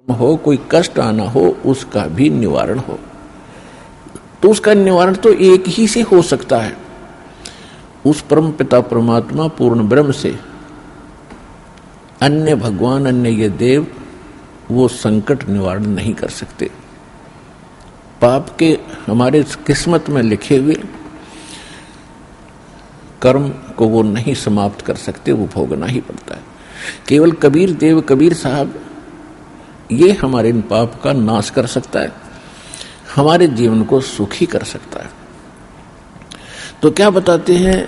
हो, कोई कष्ट आना हो, उसका भी निवारण हो। तो उसका निवारण तो एक ही से हो सकता है, उस परम पिता परमात्मा पूर्ण ब्रह्म से। अन्य भगवान, अन्य ये देव वो संकट निवारण नहीं कर सकते। पाप के हमारे किस्मत में लिखे हुए कर्म को वो नहीं समाप्त कर सकते, वो भोगना ही पड़ता है। केवल कबीर देव, कबीर साहब ये हमारे इन पाप का नाश कर सकता है, हमारे जीवन को सुखी कर सकता है। तो क्या बताते हैं,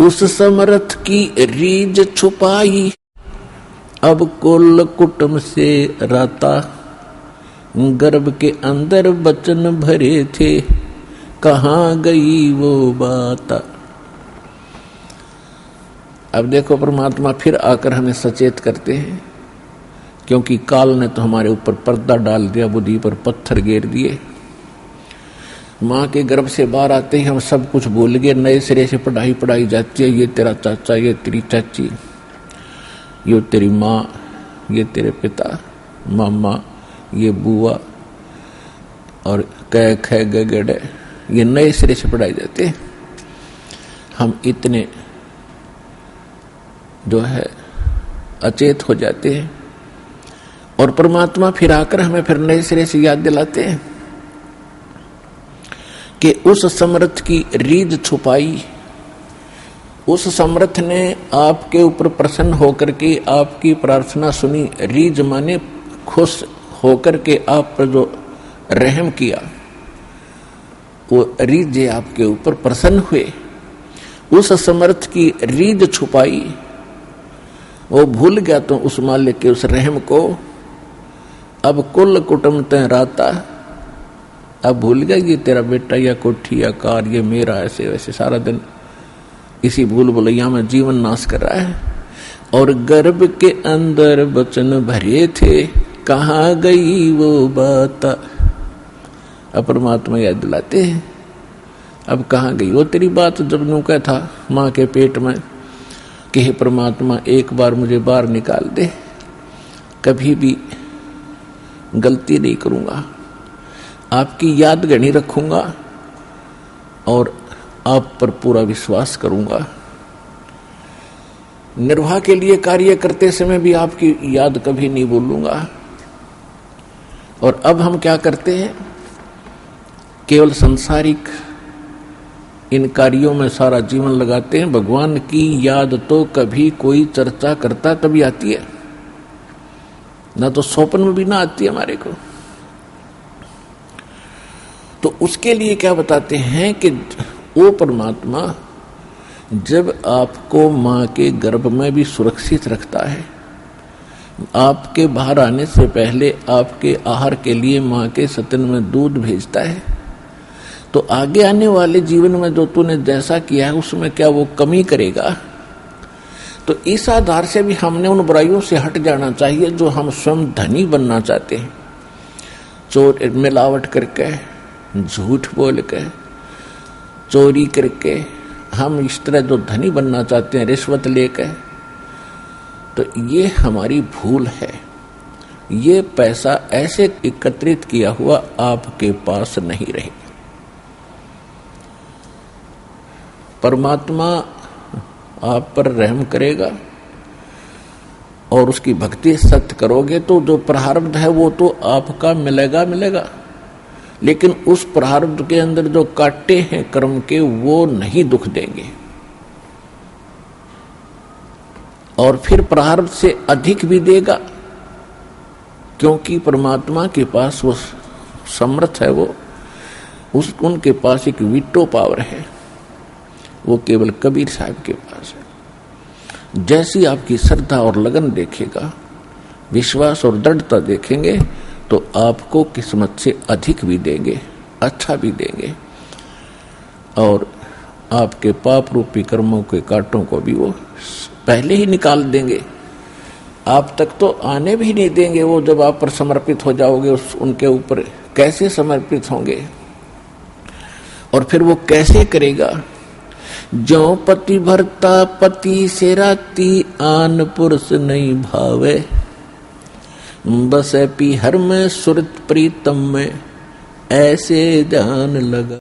उस समर्थ की रीझ छुपाई, अब कुल कुटुंब से राता, गर्भ के अंदर बचन भरे थे, कहाँ गई वो बात। अब देखो परमात्मा फिर आकर हमें सचेत करते हैं, क्योंकि काल ने तो हमारे ऊपर पर्दा डाल दिया, बुद्धि पर पत्थर गिर दिए। माँ के गर्भ से बाहर आते ही हम सब कुछ भूल गए, नए सिरे से पढ़ाई जाती है। ये तेरा चाचा, ये तेरी चाची, ये तेरी माँ, ये तेरे पिता, मामा, ये बुआ और कै खे गड़े, ये नए सिरे से पढ़ाई जाते हैं। हम इतने जो है अचेत हो जाते हैं, और परमात्मा फिर आकर हमें फिर नए सिरे से याद दिलाते हैं कि उस समर्थ की रीझ छुपाई। उस समर्थ ने आपके ऊपर प्रसन्न होकर के आपकी प्रार्थना सुनी। रीझ माने खुश होकर के आप पर जो रहम किया, वो रीझ आपके ऊपर प्रसन्न हुए। उस समर्थ की रीझ छुपाई, वो भूल गया तो उस मालिक के उस रहम को। अब कुल कुटुंब तय राता, अब भूल गया ये तेरा बेटा या कोठी या कार, ये मेरा, ऐसे वैसे सारा दिन इसी भूल भुलैया में जीवन नाश कर रहा है। और गर्भ के अंदर बचन भरे थे, कहाँ गई वो बात। अब परमात्मा याद दिलाते हैं, अब कहाँ गई वो तेरी बात। जब नु क्या था माँ के पेट में कि हे परमात्मा एक बार मुझे बाहर निकाल दे, कभी भी गलती नहीं करूंगा, आपकी याद गणी रखूंगा और आप पर पूरा विश्वास करूंगा। निर्वाह के लिए कार्य करते समय भी आपकी याद कभी नहीं भूलूंगा। और अब हम क्या करते हैं, केवल संसारिक इन कार्यों में सारा जीवन लगाते हैं। भगवान की याद तो कभी कोई चर्चा करता तभी आती है, ना तो स्वप्न में भी ना आती है हमारे को। तो उसके लिए क्या बताते हैं कि वो परमात्मा जब आपको माँ के गर्भ में भी सुरक्षित रखता है, आपके बाहर आने से पहले आपके आहार के लिए माँ के स्तन में दूध भेजता है, तो आगे आने वाले जीवन में जो तूने जैसा किया है उसमें क्या वो कमी करेगा। तो इस आधार से भी हमने उन बुराइयों से हट जाना चाहिए जो हम स्वयं धनी बनना चाहते हैं। चोर मिलावट करके, झूठ बोल के, चोरी करके हम इस तरह जो धनी बनना चाहते हैं, रिश्वत लेके, तो ये हमारी भूल है। ये पैसा ऐसे एकत्रित किया हुआ आपके पास नहीं रहेगा। परमात्मा आप पर रहम करेगा और उसकी भक्ति सत्य करोगे तो जो प्रारब्ध है वो तो आपका मिलेगा, लेकिन उस प्रारब्ध के अंदर जो काटे हैं कर्म के वो नहीं दुख देंगे, और फिर प्रारब्ध से अधिक भी देगा, क्योंकि परमात्मा के पास वो समर्थ है, वो उनके पास एक वीटो पावर है, वो केवल कबीर साहब के पास है। जैसी आपकी श्रद्धा और लगन देखेगा, विश्वास और दृढ़ता देखेंगे, तो आपको किस्मत से अधिक भी देंगे, अच्छा भी देंगे, और आपके पाप रूपी कर्मों के कांटों को भी वो पहले ही निकाल देंगे। आप तक तो आने भी नहीं देंगे। वो जब आप पर समर्पित हो जाओगे उनके ऊपर कैसे समर्पित होंगे, और फिर वो कैसे करेगा। जो पति भरता पति से राती, आन पुरुष नहीं भावे। बसे पी हर में सुरत प्रीतम में ऐसे ध्यान लगा।